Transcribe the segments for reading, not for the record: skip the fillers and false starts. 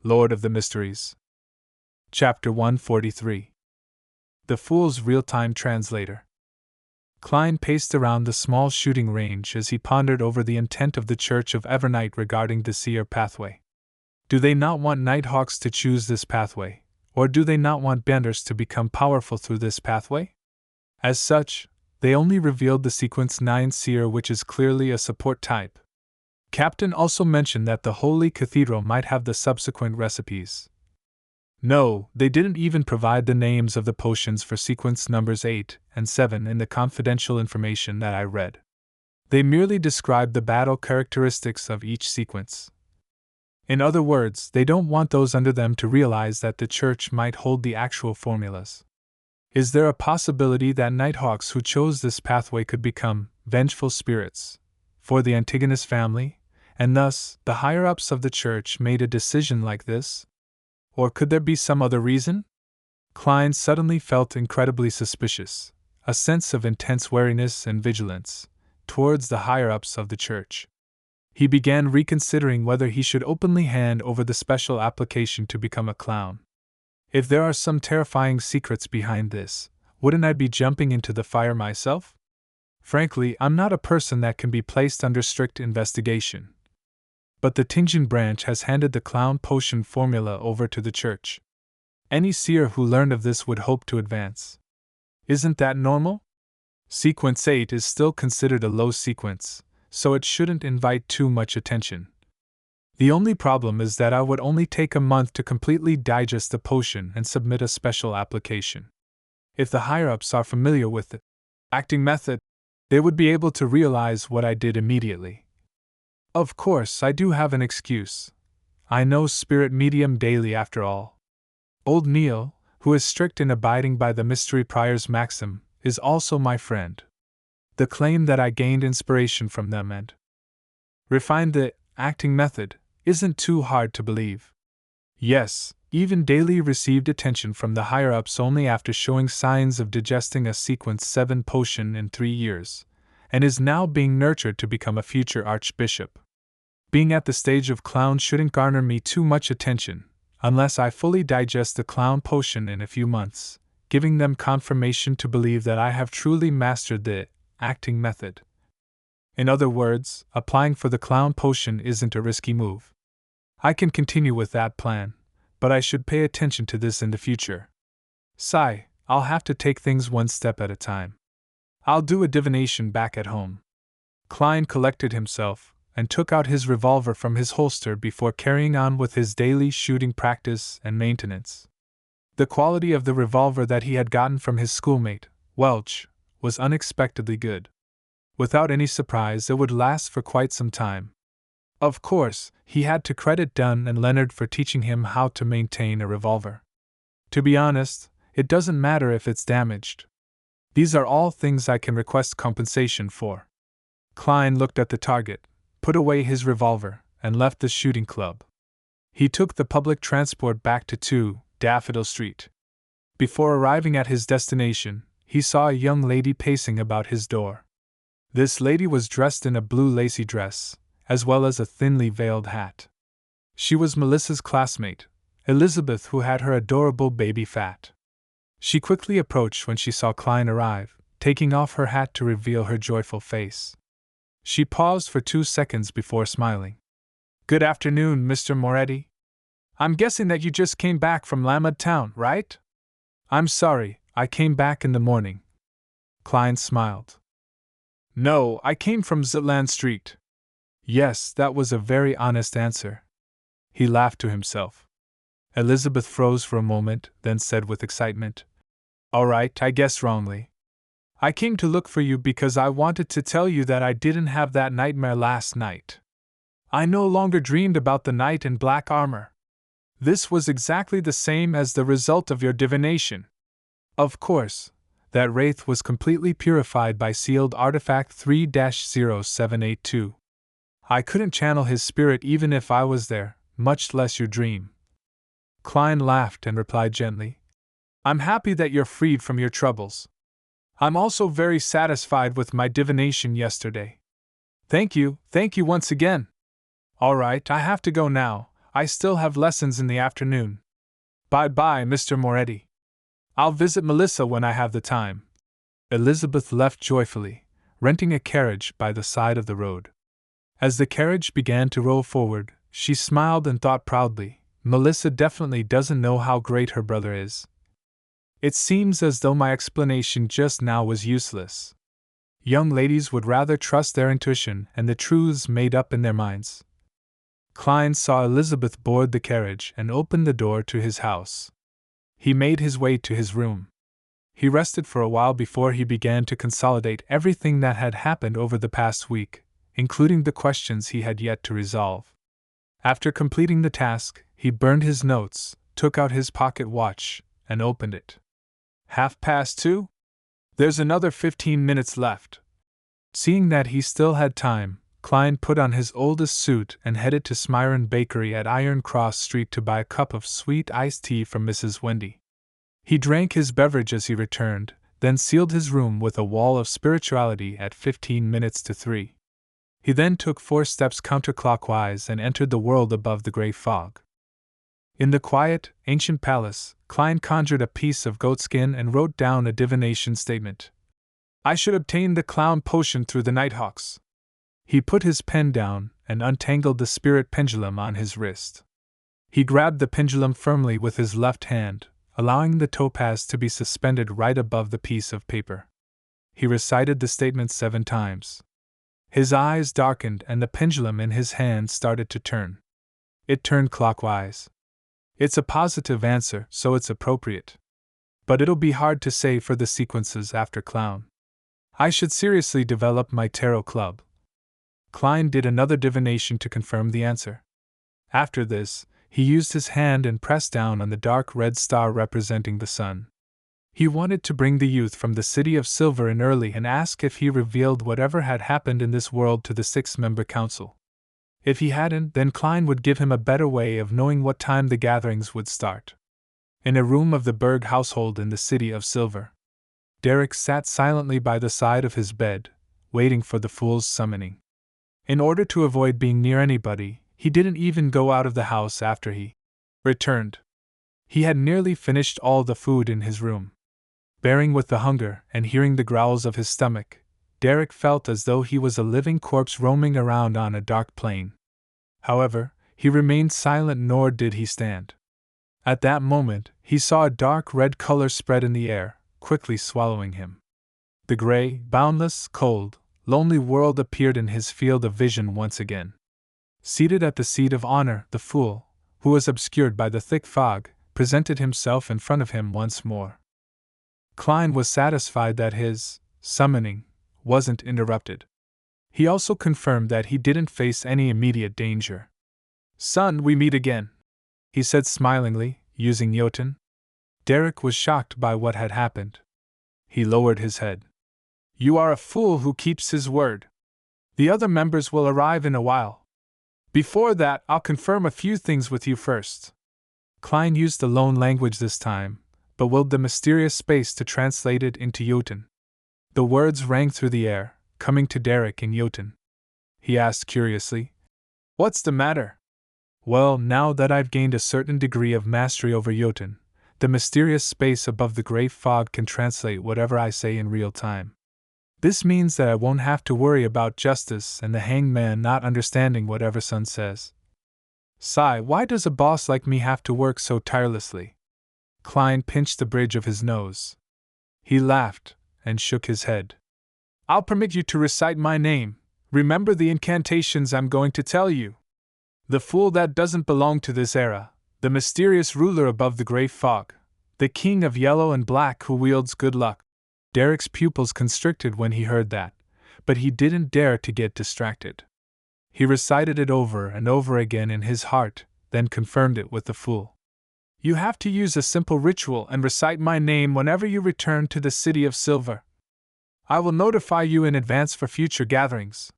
Lord of the Mysteries. Chapter 143. The Fool's Real-Time Translator. Klein paced around the small shooting range as he pondered over the intent of the Church of Evernight regarding the seer pathway. Do they not want Nighthawks to choose this pathway, or do they not want benders to become powerful through this pathway? As such, they only revealed the Sequence 9 seer, which is clearly a support type. Captain also mentioned that the Holy Cathedral might have the subsequent recipes. No, they didn't even provide the names of the potions for sequence numbers 8 and 7 in the confidential information that I read. They merely described the battle characteristics of each sequence. In other words, they don't want those under them to realize that the Church might hold the actual formulas. Is there a possibility that Nighthawks who chose this pathway could become vengeful spirits for the Antigonus family, and thus the higher-ups of the Church made a decision like this? Or could there be some other reason? Klein suddenly felt incredibly suspicious, a sense of intense wariness and vigilance towards the higher-ups of the Church. He began reconsidering whether he should openly hand over the special application to become a clown. If there are some terrifying secrets behind this, wouldn't I be jumping into the fire myself? Frankly, I'm not a person that can be placed under strict investigation. But the Tingjin branch has handed the clown potion formula over to the Church. Any seer who learned of this would hope to advance. Isn't that normal? Sequence 8 is still considered a low sequence, so it shouldn't invite too much attention. The only problem is that I would only take a month to completely digest the potion and submit a special application. If the higher-ups are familiar with the acting method, they would be able to realize what I did immediately. Of course, I do have an excuse. I know Spirit Medium daily after all. Old Neil, who is strict in abiding by the Mystery Prior's maxim, is also my friend. The claim that I gained inspiration from them and refined the acting method isn't too hard to believe. Yes, even Daly received attention from the higher-ups only after showing signs of digesting a Sequence 7 potion in 3 years, and is now being nurtured to become a future archbishop. Being at the stage of clown shouldn't garner me too much attention, unless I fully digest the clown potion in a few months, giving them confirmation to believe that I have truly mastered the acting method. In other words, applying for the clown potion isn't a risky move. I can continue with that plan, but I should pay attention to this in the future. Sigh, I'll have to take things one step at a time. I'll do a divination back at home. Klein collected himself and took out his revolver from his holster before carrying on with his daily shooting practice and maintenance. The quality of the revolver that he had gotten from his schoolmate, Welch, was unexpectedly good. Without any surprise, it would last for quite some time. Of course, he had to credit Dunn and Leonard for teaching him how to maintain a revolver. To be honest, it doesn't matter if it's damaged. These are all things I can request compensation for. Klein looked at the target, put away his revolver, and left the shooting club. He took the public transport back to 2 Daffodil Street. Before arriving at his destination, he saw a young lady pacing about his door. This lady was dressed in a blue lacy dress, as well as a thinly veiled hat. She was Melissa's classmate, Elizabeth, who had her adorable baby fat. She quickly approached when she saw Klein arrive, taking off her hat to reveal her joyful face. She paused for 2 seconds before smiling. "Good afternoon, Mr. Moretti. I'm guessing that you just came back from Lamed Town, right?" "I'm sorry, I came back in the morning." Klein smiled. "No, I came from Zitland Street." Yes, that was a very honest answer. He laughed to himself. Elizabeth froze for a moment, then said with excitement, "All right, I guessed wrongly. I came to look for you because I wanted to tell you that I didn't have that nightmare last night. I no longer dreamed about the knight in black armor. This was exactly the same as the result of your divination. Of course, that wraith was completely purified by sealed artifact 3-0782. I couldn't channel his spirit even if I was there, much less your dream." Klein laughed and replied gently, "I'm happy that you're freed from your troubles. I'm also very satisfied with my divination yesterday." Thank you once again." "All right, I have to go now. I still have lessons in the afternoon. Bye-bye, Mr. Moretti. I'll visit Melissa when I have the time. Elizabeth left joyfully, renting a carriage by the side of the road. As the carriage began to roll forward, she smiled and thought proudly, Melissa definitely doesn't know how great her brother is. It seems as though my explanation just now was useless. Young ladies would rather trust their intuition and the truths made up in their minds. Klein saw Elizabeth board the carriage and open the door to his house. He made his way to his room. He rested for a while before he began to consolidate everything that had happened over the past week, including the questions he had yet to resolve. After completing the task, he burned his notes, took out his pocket watch, and opened it. 2:30? There's another 15 minutes left. Seeing that he still had time, Klein put on his oldest suit and headed to Smyron Bakery at Iron Cross Street to buy a cup of sweet iced tea from Mrs. Wendy. He drank his beverage as he returned, then sealed his room with a wall of spirituality at 15 minutes to 3. He then took 4 steps counterclockwise and entered the world above the gray fog. In the quiet, ancient palace, Klein conjured a piece of goatskin and wrote down a divination statement. I should obtain the clown potion through the Nighthawks. He put his pen down and untangled the spirit pendulum on his wrist. He grabbed the pendulum firmly with his left hand, allowing the topaz to be suspended right above the piece of paper. He recited the statement 7 times. His eyes darkened and the pendulum in his hand started to turn. It turned clockwise. It's a positive answer, so it's appropriate. But it'll be hard to say for the sequences after clown. I should seriously develop my tarot club. Klein did another divination to confirm the answer. After this, he used his hand and pressed down on the dark red star representing the sun. He wanted to bring the youth from the City of Silver in early and ask if he revealed whatever had happened in this world to the 6-member council. If he hadn't, then Klein would give him a better way of knowing what time the gatherings would start. In a room of the Berg household in the City of Silver, Derek sat silently by the side of his bed, waiting for the fool's summoning. In order to avoid being near anybody, he didn't even go out of the house after he returned. He had nearly finished all the food in his room. Bearing with the hunger and hearing the growls of his stomach, Derek felt as though he was a living corpse roaming around on a dark plain. However, he remained silent nor did he stand. At that moment, he saw a dark red color spread in the air, quickly swallowing him. The gray, boundless, cold, lonely world appeared in his field of vision once again. Seated at the seat of honor, the fool, who was obscured by the thick fog, presented himself in front of him once more. Klein was satisfied that his summoning wasn't interrupted. He also confirmed that he didn't face any immediate danger. Son, we meet again, he said smilingly, using Jotun. Derek was shocked by what had happened. He lowered his head. You are a fool who keeps his word. The other members will arrive in a while. Before that, I'll confirm a few things with you first. Klein used the loan language this time, but willed the mysterious space to translate it into Jotun. The words rang through the air, coming to Derek in Jotun. He asked curiously, What's the matter? Well, now that I've gained a certain degree of mastery over Jotun, the mysterious space above the gray fog can translate whatever I say in real time. This means that I won't have to worry about justice and the hanged man not understanding whatever son says. Sigh, why does a boss like me have to work so tirelessly? Klein pinched the bridge of his nose. He laughed and shook his head. I'll permit you to recite my name. Remember the incantations I'm going to tell you. The fool that doesn't belong to this era, the mysterious ruler above the gray fog, the king of yellow and black who wields good luck. Derek's pupils constricted when he heard that, but he didn't dare to get distracted. He recited it over and over again in his heart, then confirmed it with the fool. You have to use a simple ritual and recite my name whenever you return to the City of Silver. I will notify you in advance for future gatherings.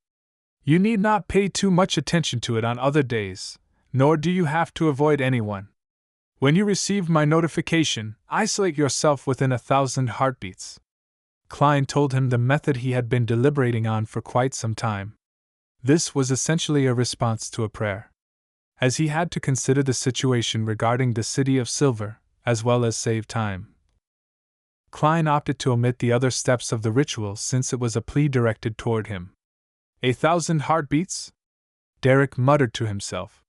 You need not pay too much attention to it on other days, nor do you have to avoid anyone. When you receive my notification, isolate yourself within 1,000 heartbeats. Klein told him the method he had been deliberating on for quite some time. This was essentially a response to a prayer. as he had to consider the situation regarding the City of Silver, as well as save time. Klein opted to omit the other steps of the ritual since it was a plea directed toward him. 1,000 heartbeats? Derek muttered to himself.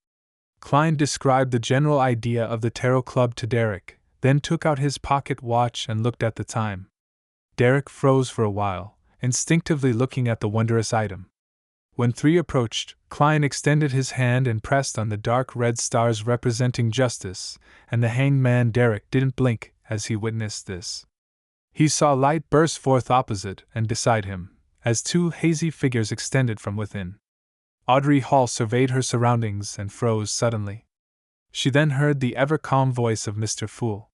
Klein described the general idea of the tarot club to Derek, then took out his pocket watch and looked at the time. Derek froze for a while, instinctively looking at the wondrous item. When 3 approached, Klein extended his hand and pressed on the dark red stars representing justice, and the hanged man Derek didn't blink as he witnessed this. He saw light burst forth opposite and beside him, as 2 hazy figures extended from within. Audrey Hall surveyed her surroundings and froze suddenly. She then heard the ever-calm voice of Mr. Fool.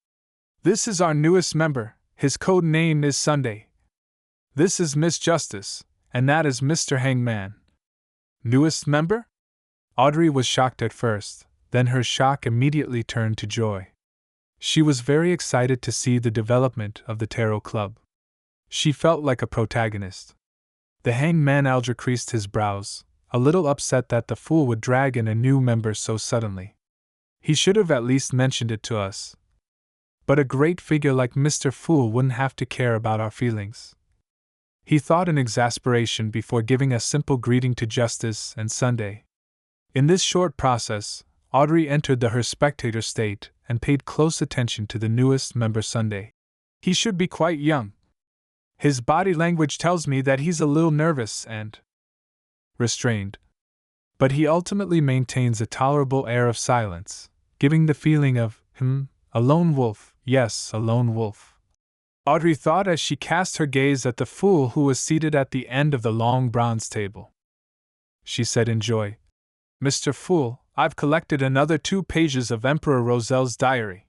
"This is our newest member, his code name is Sunday. This is Miss Justice, and that is Mr. Hangman." "Newest member?" Audrey was shocked at first, then her shock immediately turned to joy. She was very excited to see the development of the Tarot Club. She felt like a protagonist. The hanged man Alger creased his brows, a little upset that the Fool would drag in a new member so suddenly. He should have at least mentioned it to us. But a great figure like Mr. Fool wouldn't have to care about our feelings. He thought in exasperation before giving a simple greeting to Justice and Sunday. In this short process, Audrey entered the her spectator state and paid close attention to the newest member Sunday. "He should be quite young. His body language tells me that he's a little nervous and restrained. But he ultimately maintains a tolerable air of silence, giving the feeling of, a lone wolf, yes, a lone wolf." Audrey thought as she cast her gaze at the Fool who was seated at the end of the long bronze table. She said in joy, "Mr. Fool, I've collected another 2 pages of Emperor Roselle's diary.